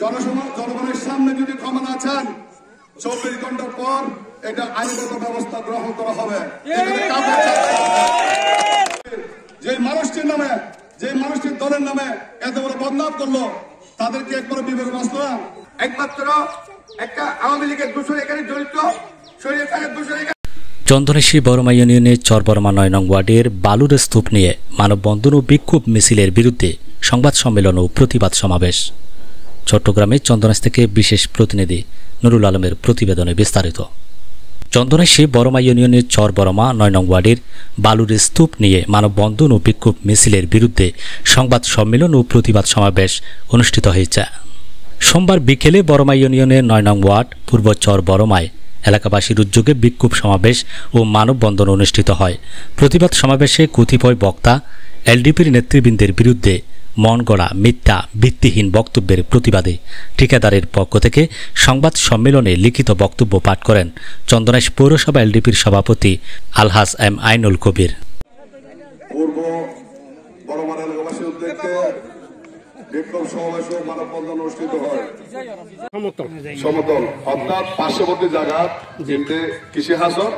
জনগণের সামনে যদি ক্ষমা না চান 24 ঘন্টার পর এটা আইনগত ব্যবস্থা গ্রহণ করা হবে। যে মানুষটির নামে, যে মানুষটির দলের নামে এত বড় বদনাম করলো তাদেরকে একবার বিবেক আসতো না। একমাত্র একটা আওয়ামী লীগের দোষর এখানে জড়িত, শরীয়তের দোষর। চন্দনেশ্বী বড়মা ইউনিয়নের চরবরমা 9 নং ওয়ার্ডের বালুর স্তূপ নিয়ে মানববন্ধন ও বিক্ষোভ মিছিলের বিরুদ্ধে সংবাদ সম্মেলন ও প্রতিবাদ সমাবেশ। চট্টগ্রামে চন্দনেশ থেকে বিশেষ প্রতিনিধি নুরুল আলমের প্রতিবেদনে বিস্তারিত। চন্দনেশ্বী বড়মা ইউনিয়নের চরবরমা 9 নং ওয়ার্ডের বালুর স্তূপ নিয়ে মানববন্ধন ও বিক্ষোভ মিছিলের বিরুদ্ধে সংবাদ সম্মেলন ও প্রতিবাদ সমাবেশ অনুষ্ঠিত হয়েছে। সোমবার বিকেলে বড়মা ইউনিয়নের 9 নং ওয়ার্ড পূর্ব চরবরমায় এলাকাবাসীর উদ্যোগে বিক্ষোভ সমাবেশ ও মানববন্ধন অনুষ্ঠিত হয়। প্রতিবাদ সমাবেশে কতিপয় বক্তা এলডিপির নেতৃবৃন্দের বিরুদ্ধে মন গড়া মিথ্যা ভিত্তিহীন বক্তব্যের প্রতিবাদে ঠিকাদারের পক্ষ থেকে সংবাদ সম্মেলনে লিখিত বক্তব্য পাঠ করেন চন্দনেশ পৌরসভা এলডিপির সভাপতি আলহাজ এম আইনুল কবির। পূর্ব বড়মার এলাকাবাসীর উদ্যোগে বিক্ষোভ সমাবেশ ও মানববন্ধন অনুষ্ঠিত হয়। সমতল অর্থাৎ পার্শ্ববর্তী জায়গা যেতে কৃষি হাসর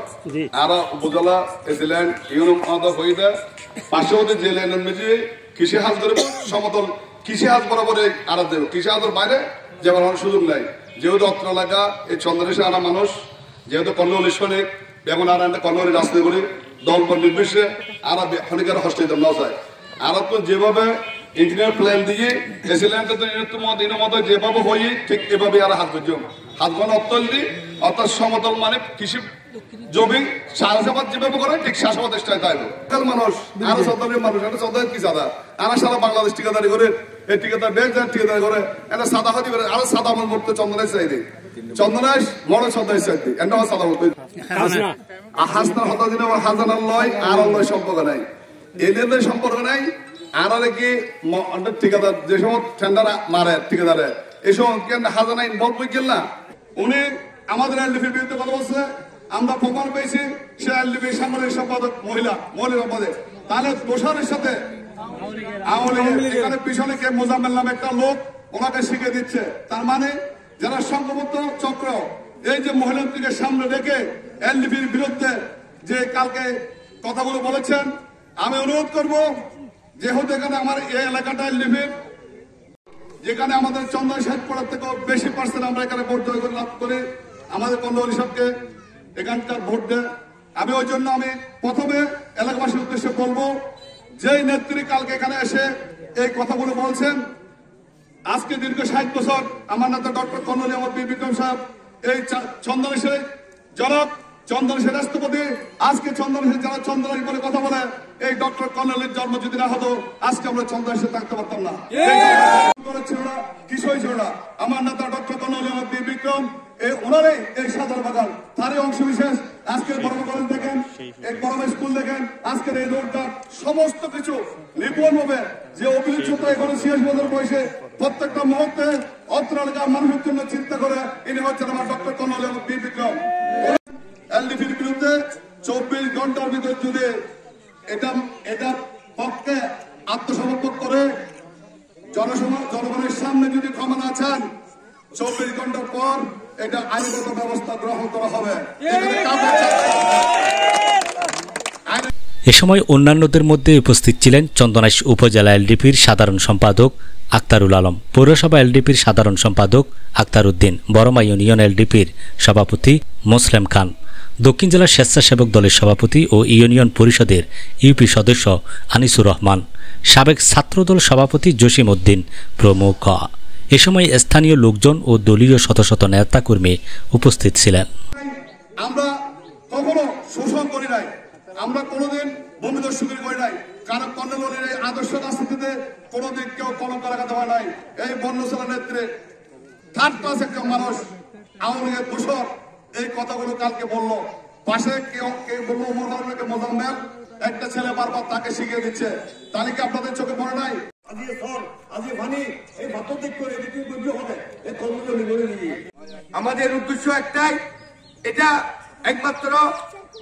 আর উপজেলা এসিল্যান্ড ইউরোপ হইতে পার্শ্ববর্তী জেলা মেজি কৃষি হাস ধরে সমতল কৃষি হাস বরাবর আড়া দেব। কৃষি হাসের বাইরে যাবার সুযোগ নাই, যেহেতু অত্র এলাকা এই চন্দ্রেশে আনা মানুষ, যেহেতু কর্ণলী সৈনিক বেগুন আর কর্ণলী রাস্তাগুলি দল নির্বিশেষে আর অনেকের হস্টেল না যায়। আর যেভাবে ইঞ্জিনিয়ার প্ল্যান দিয়ে এসিল্যান্ড যেভাবে হই ঠিক এভাবে আর হাত করছ হাতগণ অত্যল্লি অর্থাৎ সমতল মানে কৃষি জমি চাষাবাদ যেভাবে করে ঠিক চাষাবাদ চেষ্টায় তাই মানুষ আরো সদরের মানুষ এটা সদর কি সাদা আর সারা বাংলাদেশ ঠিকাদারি করে এই ঠিকাদার ব্যাংক ঠিকাদারি করে এটা সাদা হাতি করে আরো সাদা আমার মরতে চন্দনেশ চাই দিই চন্দনেশ বড় সদাই চাই দিই এটা সাদা মরতে হাসনার হতা দিন আমার হাজানার লয় আর লয় সম্পর্ক নাই এদের সম্পর্ক নাই। আর কি ঠিকাদার যে সময় টেন্ডার মারে ঠিকাদারে এই সময় হাজানা ইনভলভ হয়ে গেল না। উনি আমাদের এলডিপির বিরুদ্ধে কথা বলছে, আমরা প্রমাণ পেয়েছি সে এলডিপি সাংগঠনিক সম্পাদক মহিলা পদে। তাহলে দোষরের সাথে এখানে পিছনে কে মোজাম্মেল নামে একটা লোক ওনাকে শিখে দিচ্ছে। তার মানে যারা সংঘবদ্ধ চক্র এই যে মহিলাটিকে সামনে রেখে এলডিপির বিরুদ্ধে যে কালকে কথাগুলো বলেছেন, আমি অনুরোধ করব যেহেতু এখানে আমার এই এলাকাটা এলডিপির, যেখানে আমাদের চন্দন সাহেব পড়ার থেকেও বেশি পার্সেন্ট আমরা এখানে ভোট জয় করে লাভ করি, আমাদের কর্ণলী সাহেবকে এখানকার ভোট দেয়। আমি ওই জন্য আমি প্রথমে এলাকাবাসীর উদ্দেশ্যে বলবো, যেই নেত্রী কালকে এখানে এসে এই কথাগুলো বলছেন, আজকে দীর্ঘ 60 বছর আমার নেতা ডক্টর কর্ণলী আমার বিক্রম সাহেব এই চন্দনেশের জনক, চন্দনেশের রাষ্ট্রপতি, আজকে চন্দনেশের যারা চন্দনেশ বলে কথা বলে এই ডক্টর কর্ণলীর জন্ম যদি না হতো আজকে আমরা চন্দনেশে থাকতে পারতাম না। কিছুই ছিল না। আমার নেতা ডক্টর কর্ণলী আমার বিক্রম ওনারাই এই সাধারণ বাগান তারই অংশ বিশেষ। আজকের বড় কলেজ দেখেন, এই বড় স্কুল দেখেন, আজকের এই রোডঘাট সমস্ত কিছু নিপুণ ভাবে যে অভিযোগটা এখানে 66 বছর বয়সে প্রত্যেকটা মুহূর্তে অত্র এলাকার মানুষের জন্য চিন্তা করে ইনি হচ্ছেন আমার ডক্টর কর্ণলী আমার বিক্রম। এলডিপির বিরুদ্ধে 24 ঘন্টার ভিতরে যদি এটার পক্ষে আত্মসমর্পণ করে জনগণের সামনে যদি ক্ষমা না চান 24 ঘন্টার পর এটা আইনগত ব্যবস্থা গ্রহণ করা হবে। এ সময় অন্যান্যদের মধ্যে উপস্থিত ছিলেন চন্দনেশ উপজেলা এলডিপির সাধারণ সম্পাদক আক্তারুল আলম, পৌরসভা এলডিপির সাধারণ সম্পাদক আক্তার উদ্দিন, বড়মা ইউনিয়ন এলডিপির সভাপতি মোসলেম খান, দক্ষিণ জেলা স্বেচ্ছাসেবক দলের সভাপতি ও ইউনিয়ন পরিষদের ইউপি সদস্য আনিসুর রহমান, সাবেক ছাত্রদল সভাপতি জসিম উদ্দিন প্রমুখ। এ সময় স্থানীয় লোকজন ও দলীয় শত শত নেতাকর্মী উপস্থিত ছিলেন। আমরা কখনো শোষণ করি নাই, আমরা কোনোদিন ভূমিদস্যুগিরি করি নাই, কারণ কর্ণলীর এই আদর্শ রাজনীতিতে কোনোদিন কেউ কলঙ্ক লাগাতে হয় নাই। এই বর্ণশালা নেত্রে থার্ড ক্লাস একজন মানুষ আওয়ামী লীগের দোষর এই কথাগুলো কালকে বললো। পাশে কেউ বললো ওমর ফারুককে মোজাম্মেল একটা ছেলে বারবার তাকে শিখিয়ে দিচ্ছে, তাহলে কি আপনাদের চোখে পড়ে নাই? আমাদের উদ্দেশ্য একটাই, এটা একমাত্র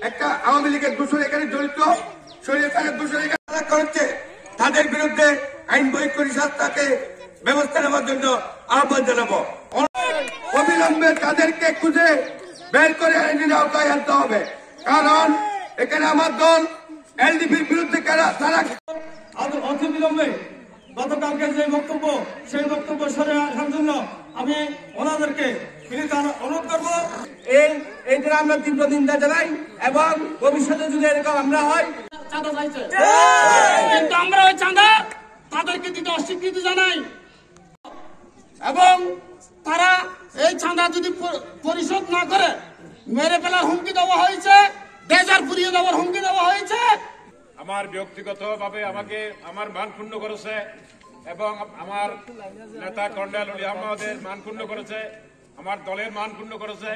একটা আওয়ামী লীগের দোষর এখানে জড়িত, শরীয়তের দোষর এখানে করেছে, তাদের বিরুদ্ধে আইন বহির্ভূত শাস্তিকে ব্যবস্থা নেওয়ার জন্য আহ্বান জানাবো। অবিলম্বে তাদেরকে খুঁজে বের করে আইনের আওতায় আনতে হবে, কারণ এখানে আমার দল এলডিপির বিরুদ্ধে তারা অতিবিলম্বে গতকালকে যে বক্তব্য সেই বক্তব্য সরে আসার জন্য আমি ওনাদেরকে অনুরোধ করবো। এইটা আমরা তীব্র নিন্দা জানাই এবং ভবিষ্যতে যদি এরকম আমরা হয় চাঁদা চাইছে, কিন্তু আমরা ওই চাঁদা তাদেরকে দিতে অস্বীকৃতি জানাই এবং তারা এই চাঁদা যদি পরিশোধ না করে মেরে ফেলার হুমকি দেওয়া হয়েছে, ডেজার পুড়িয়ে দেওয়ার হুমকি দেওয়া হয়েছে। আমার ব্যক্তিগতভাবে আমাকে আমার মান ক্ষুণ্ণ করেছে এবং আমার নেতা কর্নেল অলি আহমদের মান ক্ষুণ্ণ করেছে, আমার দলের মান ক্ষুণ্ণ করেছে।